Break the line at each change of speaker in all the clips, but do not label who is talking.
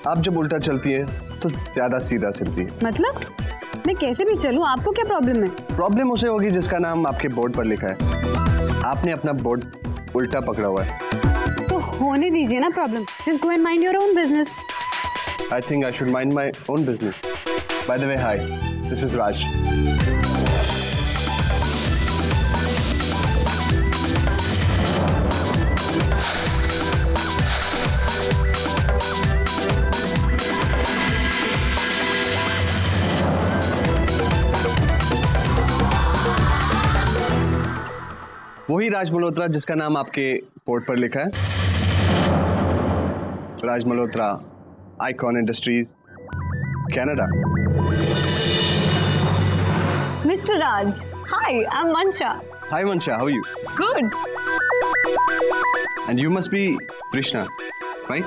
आप जब उल्टा चलती है तो ज्यादा सीधा चलती है।
मतलब मैं कैसे भी चलूं, आपको क्या प्रॉब्लम है?
प्रॉब्लम उसे होगी जिसका नाम आपके बोर्ड पर लिखा है। आपने अपना बोर्ड उल्टा पकड़ा हुआ है।
तो होने दीजिए ना problem. Just go and mind your own business.
I think I should mind my own business. By the way, hi. This is Raj. वही राज मल्होत्रा जिसका नाम आपके बोर्ड पर लिखा है। राज Malhotra, Icon Industries, Canada.
Mr. Raj, hi, I'm Mansha.
Hi Mansha, how are you?
Good.
And you must be Krishna, right?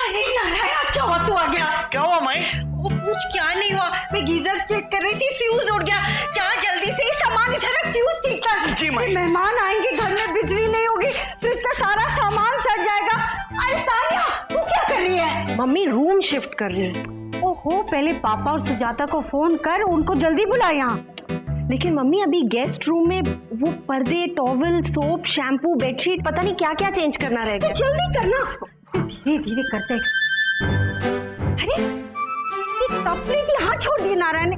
अरे नारायण, अच्छा हुआ तू आ गया।
क्या हुआ माई?
वो कुछ क्या नहीं हुआ, मैं गीजर चेक कर रही थी, फ्यूज उड़ गया। जा जल्दी से सामान इधर रख, फ्यूज ठीक कर।
जी माई।
मेहमान आएंगे, घर में बिजली नहीं होगी, फ्रिज का सारा सामान सड़ जाएगा। अरे तानिया, तू क्या कर रही है? मम्मी रूम शिफ्ट कर रही है। ओहो, पहले पापा और सुजाता को फोन कर, उनको जल्दी बुला यहाँ। लेकिन मम्मी अभी गेस्ट रूम में वो पर्दे, टॉवल, सोप, शैम्पू, बेडशीट, पता नहीं क्या क्या चेंज करना रह गया। जल्दी करना, धीरे धीरे करते। अरे ये तपली थी, हाथ छोड़ दिए नारायण ने।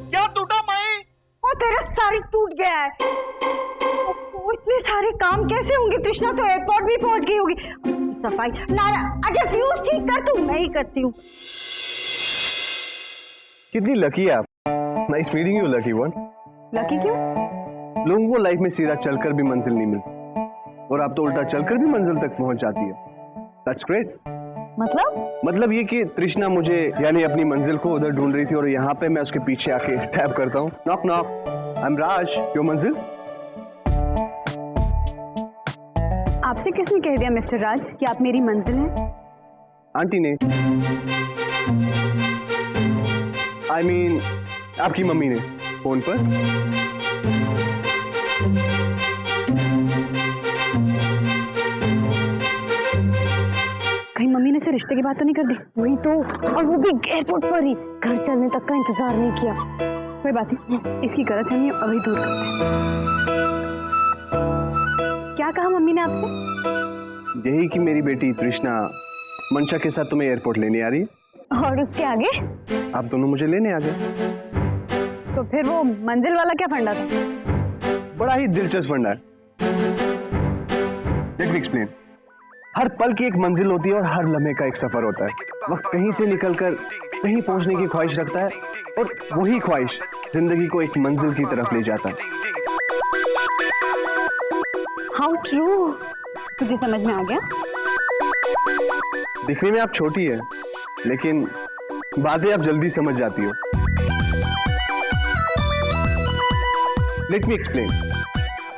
क्या टूटा माई?
वो तेरा साड़ी टूट गया है। वो इतने सारे काम कैसे होंगे? कृष्णा तो एयरपोर्ट भी पहुंच गई होगी। सफाई नारायण, अच्छा फ्यूज ठीक कर तू, मैं ही करती हूँ।
कितनी लकी है आप। Nice meeting you lucky one.
Lucky क्यों?
लोगों को लाइफ में सीधा चलकर भी मंजिल नहीं मिलती, और आप तो उल्टा चलकर भी मंजिल तक पहुंच जाती है। That's great. मतलब ये कि तृष्णा मुझे यानी अपनी मंजिल को उधर ढूंढ रही थी, और यहाँ पे मैं उसके पीछे आके टैप करता हूँ, knock knock, I am Raj, your मंजिल।
आपसे किसने कह दिया मिस्टर राज कि आप मेरी मंजिल हैं?
आंटी ने, आई मीन आपकी मम्मी ने फोन पर।
कहीं मम्मी ने से रिश्ते की बात तो नहीं कर दी?
वही तो, और वो भी एयरपोर्ट पर ही, घर चलने तक का इंतजार नहीं किया।
कोई बात नहीं, इसकी गलतफहमी अभी दूर करते हैं। क्या कहा मम्मी ने आपसे?
यही कि मेरी बेटी तृष्णा मंशा के साथ तुम्हें एयरपोर्ट लेने आ रही है।
और उसके आगे
आप दोनों मुझे लेने आ गए।
तो फिर वो मंजिल वाला क्या फंडा था?
बड़ा ही दिलचस्प फंडा है। Let me explain. हर पल की एक मंजिल होती है और हर लम्हे का एक सफर होता है। वक्त कहीं से निकलकर कहीं पहुंचने की ख्वाहिश रखता है, और वही ख्वाहिश जिंदगी को एक मंजिल की तरफ ले जाता है।
How true. तुझे समझ में आ गया?
दिखने में आप छोटी है, लेकिन बातें आप जल्दी समझ जाती हो। Let me explain.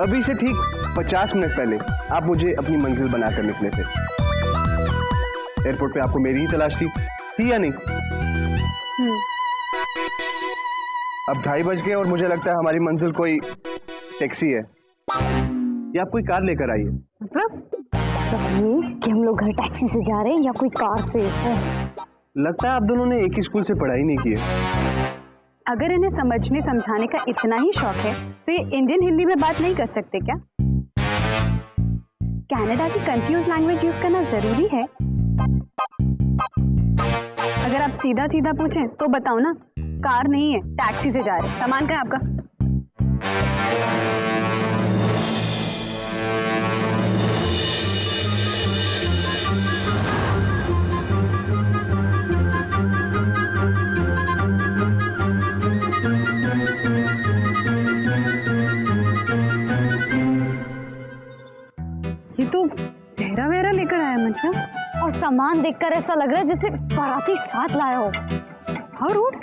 अभी से ठीक 50 मिनट पहले आप मुझे अपनी मंजिल बनाकर निकले थे। एयरपोर्ट पे आपको मेरी ही तलाश थी या नहीं? अब 2:30 बज गए और मुझे लगता है हमारी मंजिल कोई टैक्सी है, या आप कोई कार लेकर आई है।
मतलब
ये कि हम लोग घर टैक्सी से जा रहे हैं या कोई कार से?
लगता है आप दोनों ने एक ही स्कूल से पढ़ाई नहीं की है।
अगर इन्हें समझने समझाने का इतना ही शौक है तो ये इंडियन हिंदी में बात नहीं कर सकते क्या? कनाडा की कंफ्यूज लैंग्वेज यूज करना जरूरी है? अगर आप सीधा सीधा पूछें तो बताओ ना, कार नहीं है, टैक्सी से जा रहे हैं। सामान क्या है आपका? ये तो चेहरा वेहरा लेकर आया मतलब,
और सामान देखकर ऐसा लग रहा है जैसे बाराती साथ लाया हो।
और रूट,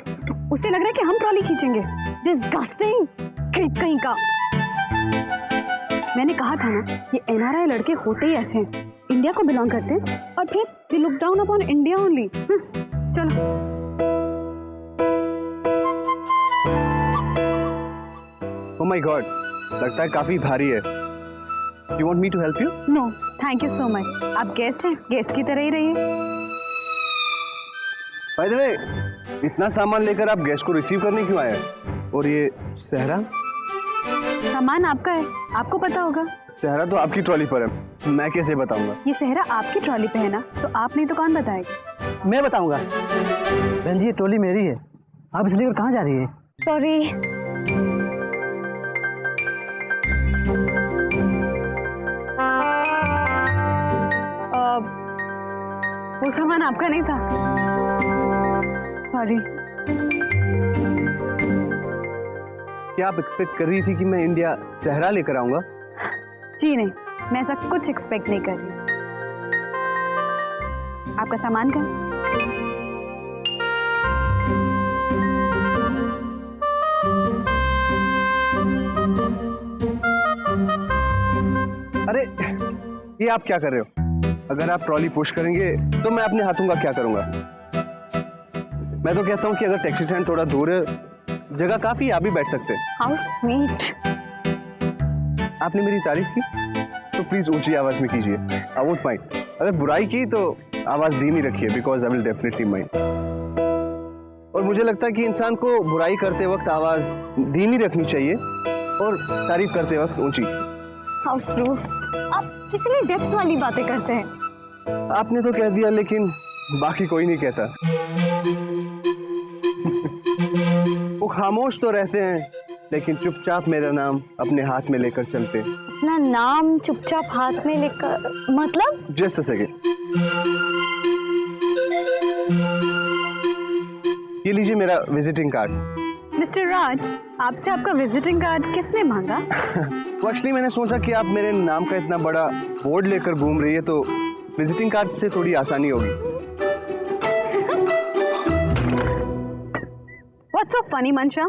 उसे लग रहा है कि हम ट्रॉली खींचेंगे।
डिस्गस्टिंग, कहीं का।
कहा था ना, ये एनआरआई लड़के होते ही ऐसे हैं, इंडिया को बिलोंग करते हैं और फिर they look down upon India only. चलो
ओह माय गॉड, लगता है काफी भारी है। You want me to help you?
No thank you so much, आप गेस्ट हैं, गेस्ट की तरह ही रहिए।
बाय द वे, इतना सामान लेकर आप गेस्ट को रिसीव करने क्यों आए हैं? और ये सहरा?
सामान आपका है, आपको पता होगा।
सहरा तो आपकी ट्रॉली पर है, मैं कैसे बताऊंगा?
ये सहरा आपकी ट्रॉली पे है ना, तो आप नहीं तो कौन बताएगा?
मैं बताऊंगा। बहन जी ये ट्रॉली मेरी है, आप इसे लेकर कहाँ जा रही है?
सॉरी। वो सामान आपका नहीं था, सॉरी।
क्या आप एक्सपेक्ट कर रही थी कि मैं इंडिया सहरा लेकर आऊंगा?
जी नहीं, मैं ऐसा कुछ एक्सपेक्ट नहीं कर रही। आपका सामान का
अरे ये आप क्या कर रहे हो? अगर आप ट्रॉली पुश करेंगे तो मैं अपने हाथों का क्या करूंगा? मैं तो कहता हूँ कि अगर टैक्सी स्टैंड थोड़ा दूर है, जगह काफी है, आप भी बैठ सकते हैं।
How sweet.
आपने मेरी तारीफ की तो प्लीज ऊंची आवाज में कीजिए, आई वोंट माइंड। अगर बुराई की तो आवाज धीमी रखिए, because I will definitely mind. और मुझे लगता है कि इंसान को बुराई करते वक्त आवाज धीमी रखनी चाहिए और तारीफ करते वक्त ऊंची।
How true. आप कितनी डेप्थ वाली बातें करते हैं।
आपने तो कह दिया, लेकिन बाकी कोई नहीं कहता। वो खामोश तो रहते हैं, लेकिन चुपचाप मेरा नाम अपने हाथ में लेकर चलते।
अपना नाम चुपचाप हाथ में लेकर मतलब?
जस्ट अ सेकेंड, ये लीजिए मेरा विजिटिंग कार्ड।
मिस्टर राज, आपसे आपका विजिटिंग कार्ड किसने मांगा?
वो एक्चुअली मैंने सोचा कि आप मेरे नाम का इतना बड़ा बोर्ड लेकर घूम रही है, तो विजिटिंग कार्ड से थोड़ी आसानी होगी।
What's so funny, मंशा?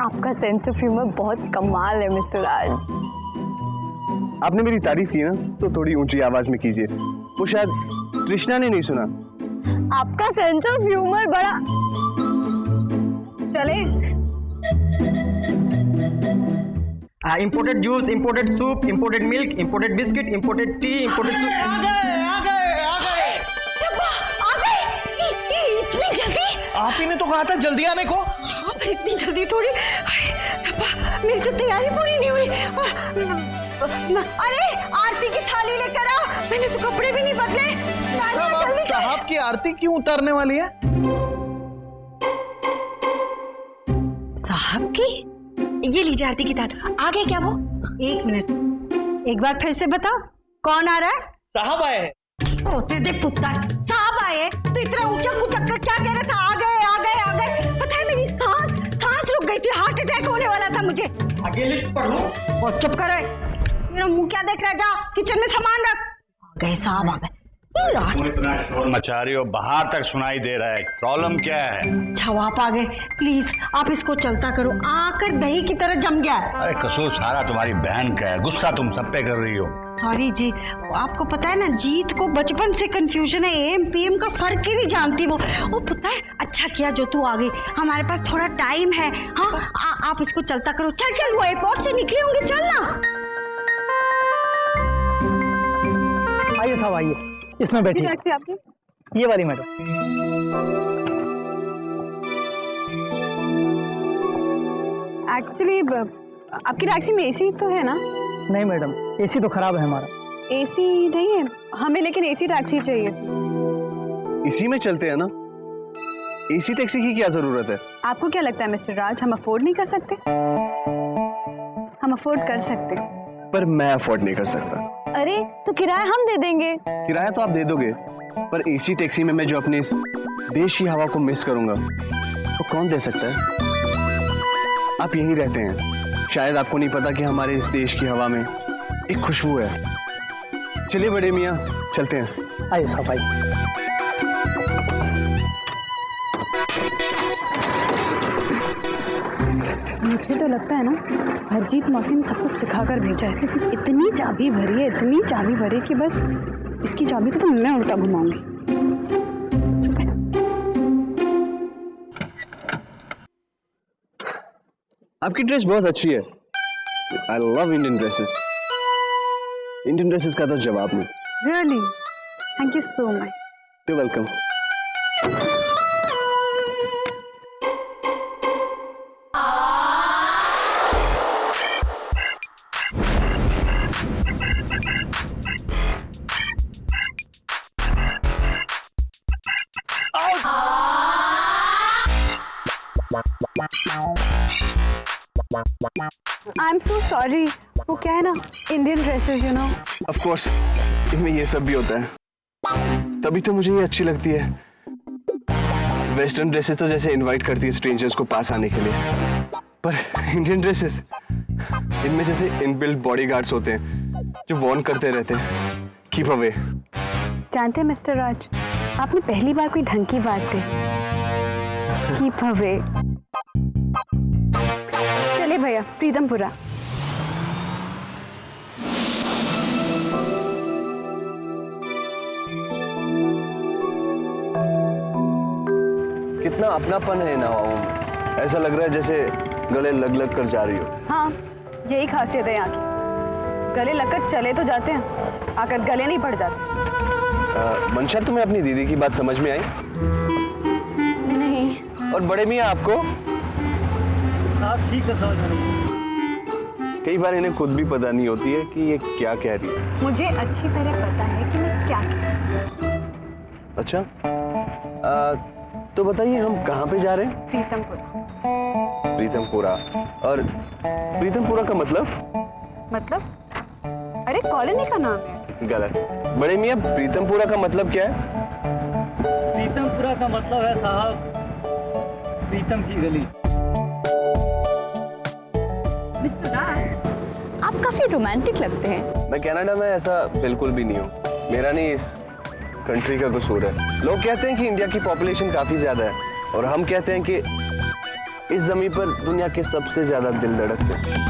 आपका सेंस ऑफ ह्यूमर बहुत कमाल है मिस्टर राज।
आपने मेरी तारीफ की ना, तो थोड़ी ऊंची आवाज में कीजिए। वो शायद कृष्णा ने नहीं सुना।
आपका सेंस ऑफ ह्यूमर बड़ा। चले।
Imported juice, imported soup, imported milk, imported biscuit, imported tea, imported soup.
आ गए। इतनी जल्दी?
आप ही ने तो कहा था जल्दी आने को।
हाँ, पर इतनी जल्दी थोड़ी। अरे रब्बा, मेरी तो तैयारी पूरी नहीं हुई। अरे आरती की थाली लेकर आओ, मैंने तो कपड़े भी नहीं बदले।
साहब की आरती क्यों उतारने वाली है?
साहब की? ये लीजिए आरती की थाल। आ गए क्या वो? एक मिनट, एक बार फिर से बताओ, कौन आ रहा है?
साहब आए हैं।
पोते दे पुत्ता, साहब आए तो इतना ऊंचा कुचक कर क्या कह रहा था? आ गए। पता है मेरी सांस रुक गई थी, हार्ट अटैक होने वाला था मुझे।
आगे लिस्ट पढ़ लो।
और चुप करे, मेरा मुंह क्या देख रहा है? जा किचन में सामान रख। आ गए साहब, आ गए।
तुम इतना शोर मचा रही हो, बाहर तक सुनाई दे रहा है, प्रॉब्लम क्या है?
अच्छा आप आ गए, प्लीज आप इसको चलता करो, आकर दही की तरह जम गया।
अरे कसूर सारा तुम्हारी बहन का है, गुस्सा तुम सब पे कर रही हो।
सॉरी जी, आपको पता है ना, जीत को बचपन से कंफ्यूजन है, एम पीएम का फर्क ही नहीं जानती वो। पता है, अच्छा किया जो तू आ गई, हमारे पास थोड़ा टाइम है। हाँ आप इसको चलता करो। चल वो एयरपोर्ट से निकले होंगे, चल ना।
आइए साहब आइए, इसमें बैठिए।
टैक्सी आपकी?
ये वाली मैडम।
एक्चुअली आपकी टैक्सी में एसी तो है ना?
नहीं मैडम, एसी तो खराब है हमारा।
एसी नहीं है हमें, लेकिन एसी टैक्सी चाहिए।
इसी में चलते हैं ना, एसी टैक्सी की क्या जरूरत है?
आपको क्या लगता है मिस्टर राज, हम अफोर्ड नहीं कर सकते? हम अफोर्ड कर सकते,
पर मैं अफोर्ड नहीं कर सकता।
अरे तो किराया हम दे देंगे।
किराया तो आप दे दोगे, पर एसी टैक्सी में मैं जो अपने इस देश की हवा को मिस करूंगा, वो कौन दे सकता है? आप यहीं रहते हैं, शायद आपको नहीं पता कि हमारे इस देश की हवा में एक खुशबू है। चलिए बड़े मियाँ, चलते हैं।
आइए साहब आइए।
मुझे तो लगता है ना हरजीत मौसी ने सब कुछ सिखा कर भेजा है। इतनी चाबी भरी है, इतनी चाबी भरी कि बस इसकी चाबी को तो मैं उल्टा घुमाऊंगी।
आपकी ड्रेस बहुत अच्छी है। I love Indian dresses. Indian dresses का तो जवाब नहीं।
Really, thank you so much.
You welcome.
I am so sorry. वो क्या है ना, Indian dresses you know.
Of course, इनमें ये सब भी होता है, तभी तो मुझे ये अच्छी लगती है। वेस्टर्न ड्रेसेस तो जैसे इनवाइट करती है स्ट्रेंजर्स को पास आने के लिए, पर इंडियन ड्रेसेस, इनमें जैसे इनबिल्ट बॉडीगार्ड्स होते हैं जो वॉर्न करते रहते हैं, कीप अवे।
जानते हैं मिस्टर राज, आपने पहली बार कोई ढंग की बात कही, कीप अवे। चलिए भैया, प्रीतमपुरा।
कितना अपनापन है इन हवाओं में, ऐसा लग रहा है जैसे गले लग लग कर जा रही हो।
हाँ, यही खासियत है यहाँ की, गले लगकर चले तो जाते हैं, आकर गले नहीं पड़ जाते।
मंशा, तुम्हें अपनी दीदी की बात समझ में आई?
नहीं।
और बड़े मियाँ आपको?
आप ठीक से समझ में।
कई बार इन्हें खुद भी पता नहीं होती है कि ये क्या कह रही है।
मुझे अच्छी तरह पता है कि मैं क्या कह रही हूँ।
अच्छा, तो बताइए हम कहाँ पे जा रहे हैं?
प्रीतमपुरा।
प्रीतमपुरा। और प्रीतमपुरा का मतलब?
अरे कॉलोनी का नाम है।
गलत। बड़े मियाँ, प्रीतमपुरा का मतलब क्या है?
प्रीतमपुरा का मतलब है साहब, प्रीतम की गली।
मिस्टर राज, आप काफी रोमांटिक लगते हैं।
मैं कनाडा में ऐसा बिल्कुल भी नहीं हूँ, मेरा नहीं इस कंट्री का कसूर है। लोग कहते हैं कि इंडिया की पॉपुलेशन काफी ज्यादा है, और हम कहते हैं कि इस जमीन पर दुनिया के सबसे ज्यादा दिल धड़कते हैं।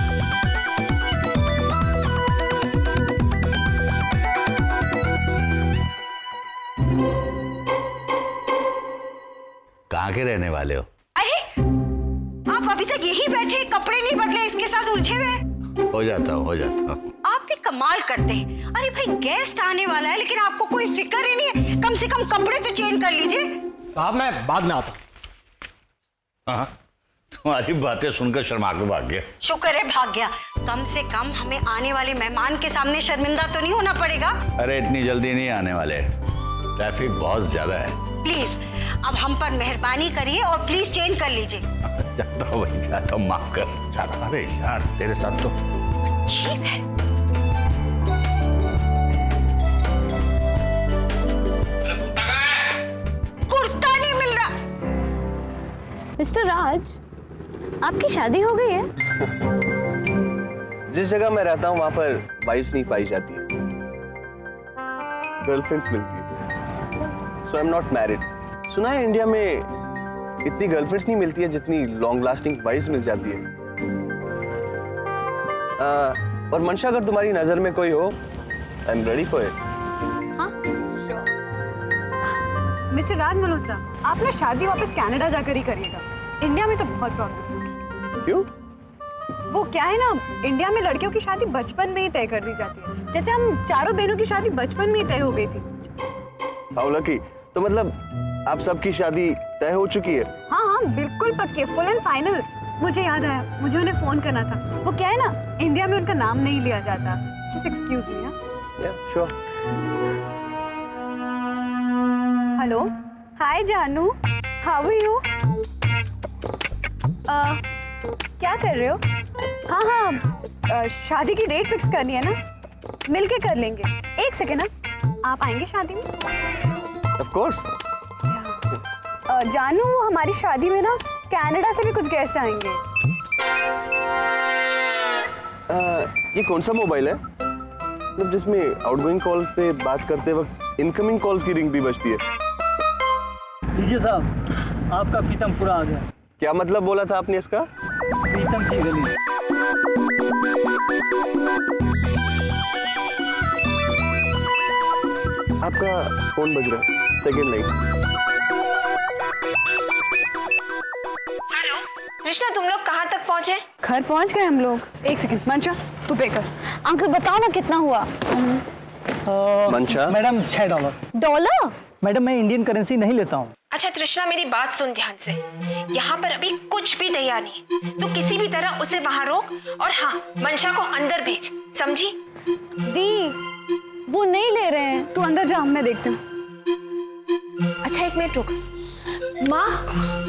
कहाँ के रहने वाले हो?
अरे आप अभी तक यही बैठे, कपड़े नहीं बदले, इसके साथ उलझे हुए?
हो जाता हूँ।
आप भी कमाल करते हैं। अरे भाई, गेस्ट आने वाला है लेकिन आपको कोई फिक्र ही नहीं है। कम से कम कपड़े तो चेंज कर लीजिए।
साहब मैं बाद में आता हूँ।
हाँ, तुम्हारी बातें सुनकर शर्मा के भाग गया।
शुक्र है भाग गया। कम से कम हमें आने वाले मेहमान के सामने शर्मिंदा तो नहीं होना पड़ेगा।
अरे इतनी जल्दी नहीं आने वाले, ट्रैफिक बहुत ज्यादा है।
प्लीज अब हम पर मेहरबानी करिए और प्लीज चेंज कर लीजिए।
जाता हूँ भाई, जाता हूँ, माफ कर। जाता। अरे यार, तेरे साथ तो
ठीक है। कुर्ता नहीं मिल रहा।
मिस्टर राज, आपकी शादी हो गई है?
जिस जगह मैं रहता हूँ वहां पर वाइफ्स नहीं पाई जाती है, गर्लफ्रेंड्स मिलती है। सो आई एम नॉट मैरिड। सुना है इंडिया में इतनी गर्लफ्रेंड्स नहीं मिलती है जितनी लॉन्ग लास्टिंग वाइफ्स मिल जाती है। और मंशा, अगर तुम्हारी नजर में कोई हो, I am ready for it.
हाँ, श्योर। मिस्टर राज मल्होत्रा, आप ना शादी वापस कनाडा जाकर ही करिएगा। इंडिया में तो बहुत प्रॉब्लम होगी।
क्यों?
वो क्या है ना, इंडिया में लड़कियों की शादी बचपन में ही तय कर दी जाती है। जैसे हम चारों बहनों की शादी बचपन में ही तय हो गई थी।
How lucky. तो मतलब आप सबकी शादी तय हो चुकी है?
हाँ हाँ, बिल्कुल पक्की, फुल एंड फाइनल। मुझे याद आया, मुझे उन्हें फोन करना था। वो क्या है ना, इंडिया में उनका नाम नहीं लिया जाता। Just excuse me.
या श्योर।
हेलो, हाय जानू, हाउ आर यू? क्या कर रहे हो? हाँ हाँ, शादी की डेट फिक्स करनी है ना, मिलके कर लेंगे। एक सेकेंड ना, आप आएंगे शादी में?
Of course.
जानू, हमारी शादी में ना कनाडा से भी कुछ गेस्ट आएंगे।
ये कौन सा मोबाइल है, मतलब जिसमें आउटगोइंग कॉल पे बात करते वक्त इनकमिंग कॉल्स की रिंग भी बजती है?
लीजिए साहब, आपका प्रीतमपुरा आ गया।
क्या मतलब बोला था आपने इसका?
प्रीतम की गली।
आपका फोन बज रहा है, सेकेंड लाइन।
हेलो कृष्णा, तुम लोग कहाँ तक पहुँचे?
घर पहुंच गए हम लोग। एक सेकंड, मंशा तू पे कर।
अंकल बताओ ना कितना हुआ?
मंशा?
मैडम $6।
डॉलर?
मैडम मैं इंडियन करेंसी नहीं लेता हूँ।
अच्छा तृष्णा, मेरी बात सुन ध्यान से। यहाँ पर अभी कुछ भी तैयार नहीं, तो किसी भी तरह उसे वहाँ रोक, और हाँ, मंशा को अंदर भेज, समझी?
दी वो नहीं ले रहे हैं, तू अंदर जा, मैं देखती हूँ।
अच्छा 1 मिनट रुक। माँ,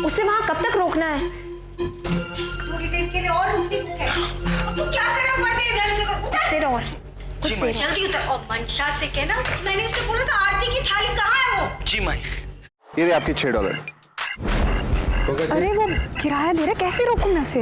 उसे वहाँ कब तक रोकना है?
थोड़ी देर के लिए और रुकती है। तू क्या कर रहा है? इधर से उतर।
देर और कुछ देर।
जल्दी उतर। और मंशा से कहना, मैंने उससे बोला था आरती की थाली कहाँ है वो?
जी माई।
ये रहे आपके $6।
अरे वो किराया ले रहा, कैसे रोकूं मैं उसे?